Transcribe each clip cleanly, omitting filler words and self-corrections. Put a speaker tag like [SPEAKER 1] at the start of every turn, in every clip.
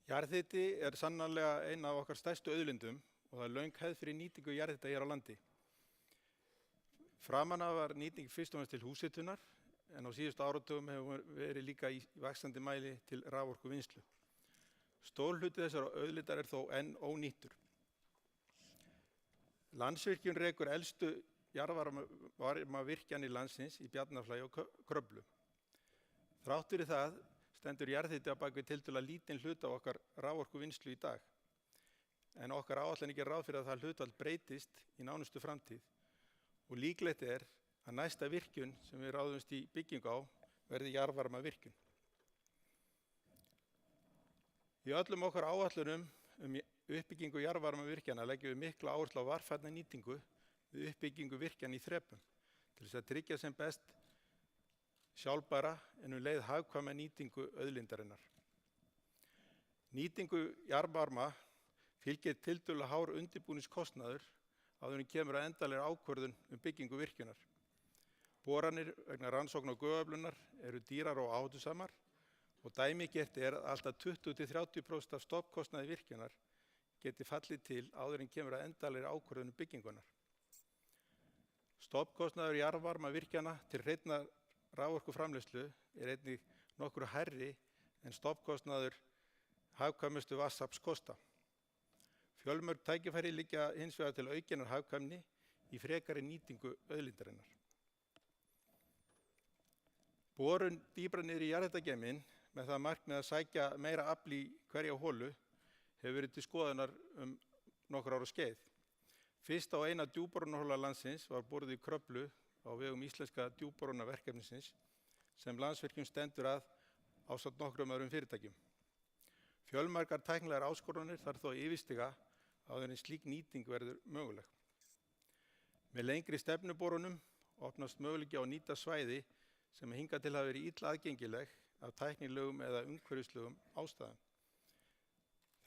[SPEAKER 1] Jarðhiti sannarlega ein af okkar stærstu auðlindum og það löng hefð fyrir nýtingu jarðhita hér á landi. Framan af var nýting fyrst og fremst til húshitunar en á síðustu áratugum hefur verið líka í vaxandi mæli til raforkuvinnslu. Stór hluti þessara auðlindar þó enn ónýttur. Landsvirkjun rekur elstu jarðvarmavirkjanir landsins í Bjarnarflagi og Kröflu. Þrátt fyrir það stendur jarðhiti á bak við tiltölulega lítinn hluta af okkar raforkuvinnslu í dag. En okkar áætlanir gera ráð fyrir að það hlutfall breytist í nánustu framtíð og líklegt að næsta virkjun sem við ráðumst í byggingu á verði jarðvarmavirkjun. Í öllum okkar áætlunum uppbyggingu jarðvarmavirkjana leggjum við mikla áherslu á varfærna nýtingu við uppbyggingu virkjana í þrepum til þess að tryggja sem best sjálfbæra en leið hagkvæma nýtingu auðlindarinnar. Nýtingu jarðvarma fylgir tiltölulega hár undirbúningskostnaður áður en kemur að endanlegri ákvörðun byggingu virkjunar. Boranir vegna rannsókna og gufuöflunar eru dýrar og áhættusamar og dæmigert að alltaf 20–30% af stofnkostnaði virkjunar geti fallið til áður en kemur að endanlegri ákvörðun byggingunar. Stofnkostnaður jarðvarmavirkjana til hreinnar raforkuframleiðslu einnig nokkru hærri en stofnkostnaður hagkvæmustu vatnsaflskosta. Fjölmörg tækifæri liggja hins vegar til aukinnar hagkvæmni í frekari nýtingu auðlindarinnar. Borun dýpra niður í jarðhitageyminn með það markmið að sækja meira afl í hverja holu hefur verið til skoðunar nokkur ára skeið. Fyrst á eina djúpborunarhola landsins var boruð í Kröflu á vegum íslenska djúpborunarverkefnisins sem Landsvirkjun stendur að ásamt nokkrum öðrum fyrirtækjum. Fjölmargar tæknilegar áskoranir þarf þó að yfirstíga áður en slík nýting verður möguleg. Með lengri stefnuborunum opnast möguleiki á að nýta svæði sem hingað til hafa verið illa aðgengileg af tæknilegum eða umhverfislegum ástæðum.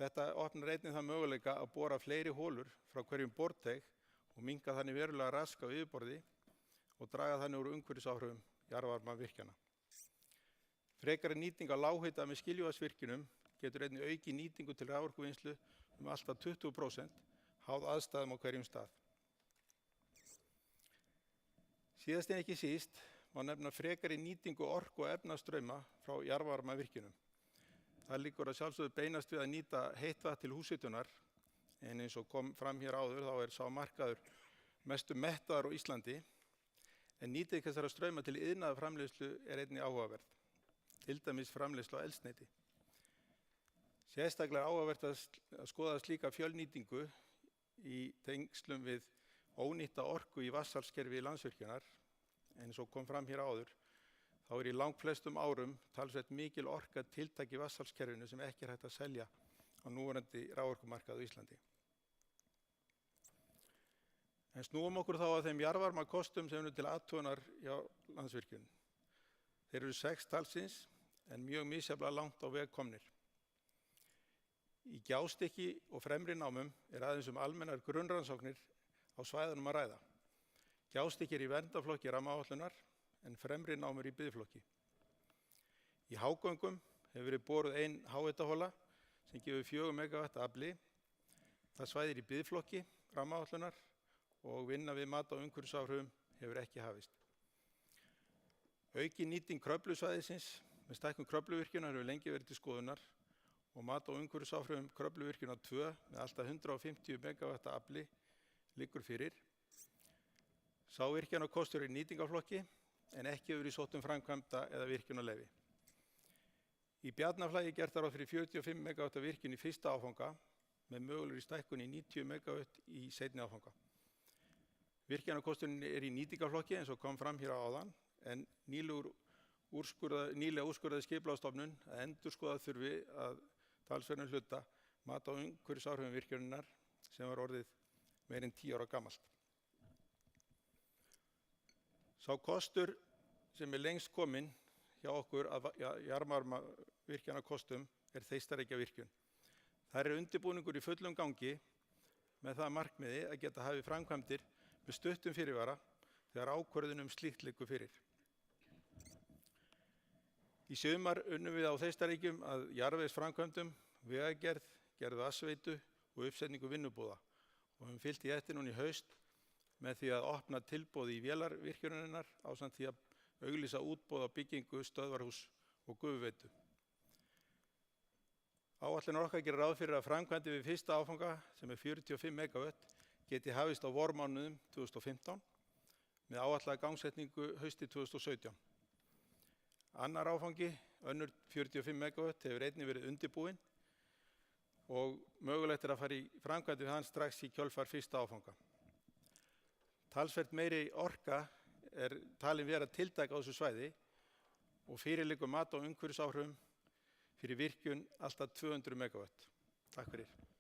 [SPEAKER 1] Þetta opnar einnig það möguleika að bora fleiri holur frá hverjum borteig og minnka þannig verulega rask á yfirborði og draga þannig úr umhverfisáhrifum jarðvarmavirkjana. Frekari nýting á lághita með skiljuvatnsvirkjunum getur einnig aukið nýtingu til raforkuvinnslu alltaf 20% háð aðstæðum á hverjum stað. Síðast en ekki síst má nefna frekari nýtingu orku og efnastrauma frá jarðvarmavirkjunum. Það liggur að sjálfsögðu beinast við að nýta heitt vatn til húshitunar en eins og kom fram hér áður þá sá markaður mestu mettaður á Íslandi en nýting þessara strauma til iðnaðarframleiðslu einnig áhugaverð, til dæmis framleiðslu á eldsneyti. Sérstaklega áhugavert að skoða slíka fjölnýtingu í tengslum við ónýtta orku í vatnsaflskerfi Landsvirkjunar en eins og kom fram hér áður þá í langflestum árum talsvert mikil orka tiltæk í vatnsaflskerfinu sem ekki hægt að selja á núverandi raforkumarkaði á Íslandi. En snúum okkur þá að þeim jarðvarmakostum sem til athugunar hjá Landsvirkjun. Þeir eru 6 talsins en mjög misjafnlega langt á veg komnir. Í Gjástykki og fremri námum aðeins almennar grunnrannsóknir á svæðunum að ræða. Gjástykki í verndarflokki rammaáætlunar en fremri námur í biðflokki. Í Hágöngum hefur verið boruð ein háhitahola sem gefur 4 megawatt afli. Það svæði í biðflokki rammaáætlunar og vinna við mat á umhverfisáhrifum hefur ekki hafist. Aukin nýting Kröflusvæðisins með stækkun Kröfluvirkjunar hefur lengi verið til skoðunar og mat á umhverfisáhrifum Kröfluvirkjunar 2 með alltaf 150 megawatt afli liggur fyrir. Sá virkjanakostur í nýtingarflokki en ekki hefur verið sótt framkvæmda eða virkjunarleyfi. Í Bjarnarflagi gert ráð fyrir 45 megawatt virkjun í fyrsta áfanga með mögulegri stækkun í 90 megawatt í seinni áfanga. Virkjanakosturinn í nýtingarflokki eins og kom fram hér áðan en nýlega úrskurðaði Skipulagsstofnun að endurskoða þurfi að talsverðum hluta mat á umhverfisáhrifum virkjunarinnar sem var orðið meira en 10 ára gamalt. Sá kostur sem lengst kominn hjá okkur að jarðvarmavirkjanakostum Þeistareykjavirkjun. Þar undirbúningur í fullum gangi með það markmiði að geta hafið framkvæmdir með stuttum fyrirvara þegar ákvörðun slíkt liggur fyrir. Í sumar unnum við á Þeistareykjum að jarðvegsframkvæmdum vegagerð, gerð vatnsveitu og uppsetningu vinnubúða og höfum fylgt í eftir núna í haust með því að opna tilboð í vélarvirkjunarinnar ásamt því að auglýsa útboð á byggingu stöðvarhúss og gufuveitu. Áætlanir okkar gerir ráð fyrir að framkvæmdir við fyrsta áfanga sem 45 megawatt geti hafist á vormánuðum 2015 með áætlaða gangsetningu haustið 2017. Annar áfangi, önnur 45 megawatt, hefur einnig verið undirbúinn og mögulegt að fara í framkvæmdir við hann strax í kjölfar fyrsta áfanga. Talsvert meiri orka talin vera tiltæk á þessu svæði og fyrir liggur mat á umhverfisáhrifum fyrir virkjun allt að 200 megawatt. Takk fyrir.